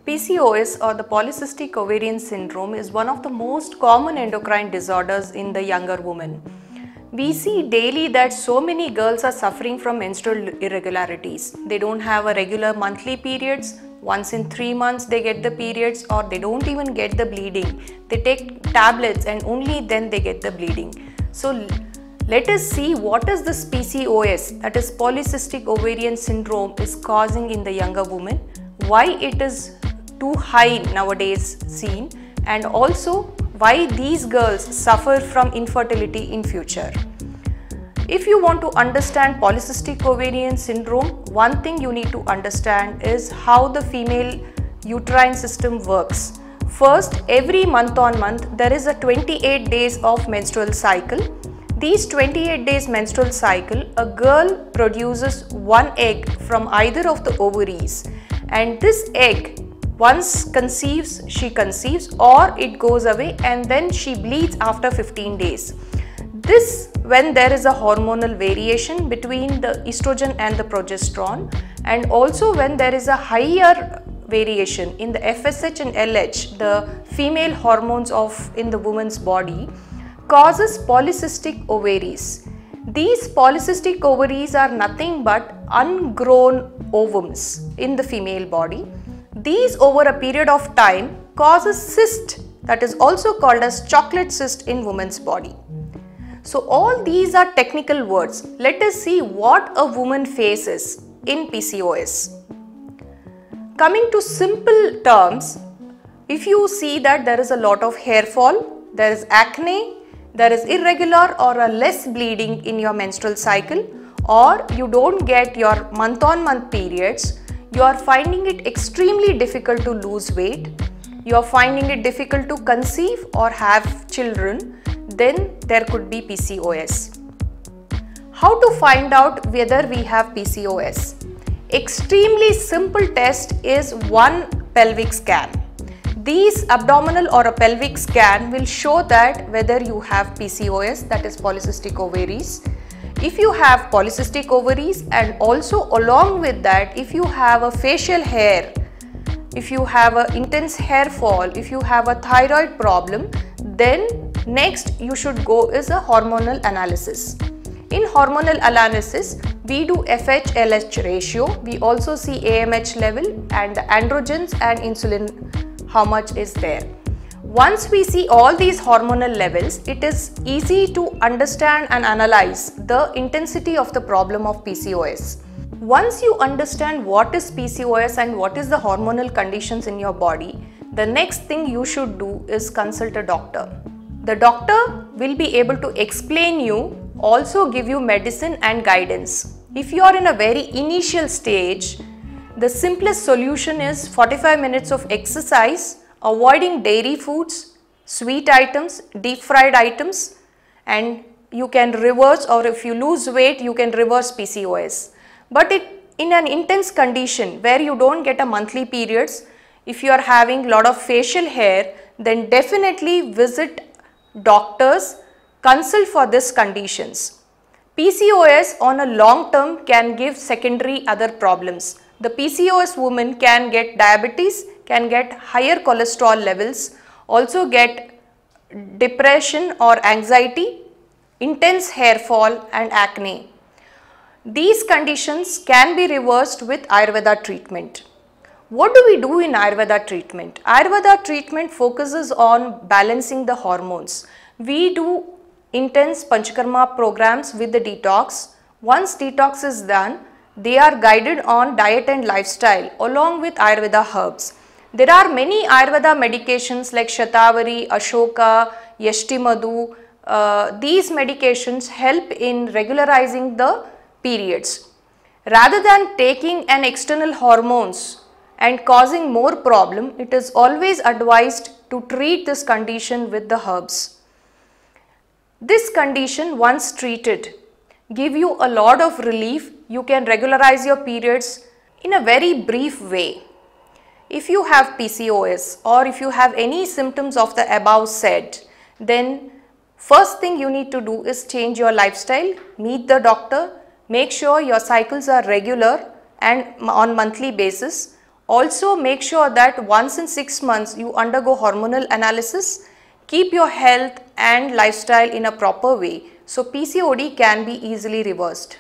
PCOS or the polycystic ovarian syndrome is one of the most common endocrine disorders in the younger woman. We see daily that so many girls are suffering from menstrual irregularities. They don't have a regular monthly periods. Once in 3 months they get the periods, or they don't even get the bleeding. They take tablets and only then they get the bleeding. So let us see what is this PCOS, that is polycystic ovarian syndrome, is causing in the younger woman, why it is too high nowadays seen, and also why these girls suffer from infertility in future. If you want to understand polycystic ovarian syndrome, one thing you need to understand is how the female uterine system works. First, every month on month there is a 28 days of menstrual cycle. These 28 days menstrual cycle, a girl produces one egg from either of the ovaries, and this egg, once she conceives, or it goes away and then she bleeds after 15 days. This when there is a hormonal variation between the estrogen and the progesterone, and also when there is a higher variation in the FSH and LH, the female hormones in the woman's body, causes polycystic ovaries. These polycystic ovaries are nothing but ungrown ovums in the female body. These over a period of time causes cyst, that is also called as chocolate cyst in woman's body. So all these are technical words. Let us see what a woman faces in PCOS. Coming to simple terms, if you see that there is a lot of hair fall, there is acne, there is irregular or a less bleeding in your menstrual cycle, or you don't get your month-on-month periods, you are finding it extremely difficult to lose weight, you are finding it difficult to conceive or have children, then there could be PCOS. How to find out whether we have PCOS? Extremely simple test is one pelvic scan. These abdominal or a pelvic scan will show that whether you have PCOS, that is polycystic ovaries. If you have polycystic ovaries, and also along with that, if you have a facial hair, if you have an intense hair fall, if you have a thyroid problem, then next you should go is a hormonal analysis. In hormonal analysis, we do FH-LH ratio. We also see AMH level and the androgens and insulin, how much is there. Once we see all these hormonal levels, it is easy to understand and analyze the intensity of the problem of PCOS. Once you understand what is PCOS and what is the hormonal conditions in your body, the next thing you should do is consult a doctor. The doctor will be able to explain you, also give you medicine and guidance. If you are in a very initial stage, the simplest solution is 45 minutes of exercise, avoiding dairy foods, sweet items, deep fried items, and you can reverse, or if you lose weight, you can reverse PCOS. But in an intense condition where you don't get a monthly periods, if you are having lot of facial hair, then definitely visit doctors, consult for these conditions. PCOS on a long term can give secondary other problems. The PCOS woman can get diabetes, can get higher cholesterol levels, also get depression or anxiety, intense hair fall and acne. These conditions can be reversed with Ayurveda treatment. What do we do in Ayurveda treatment? Ayurveda treatment focuses on balancing the hormones. We do intense Panchakarma programs with the detox. Once detox is done, they are guided on diet and lifestyle along with Ayurveda herbs. There are many Ayurveda medications like Shatavari, Ashoka, Yashtimadu. These medications help in regularizing the periods. Rather than taking an external hormones and causing more problem, it is always advised to treat this condition with the herbs. This condition, once treated, give you a lot of relief. You can regularize your periods in a very brief way. If you have PCOS or if you have any symptoms of the above said, then first thing you need to do is change your lifestyle, meet the doctor, make sure your cycles are regular and on monthly basis. Also, make sure that once in 6 months you undergo hormonal analysis. Keep your health and lifestyle in a proper way so PCOD can be easily reversed.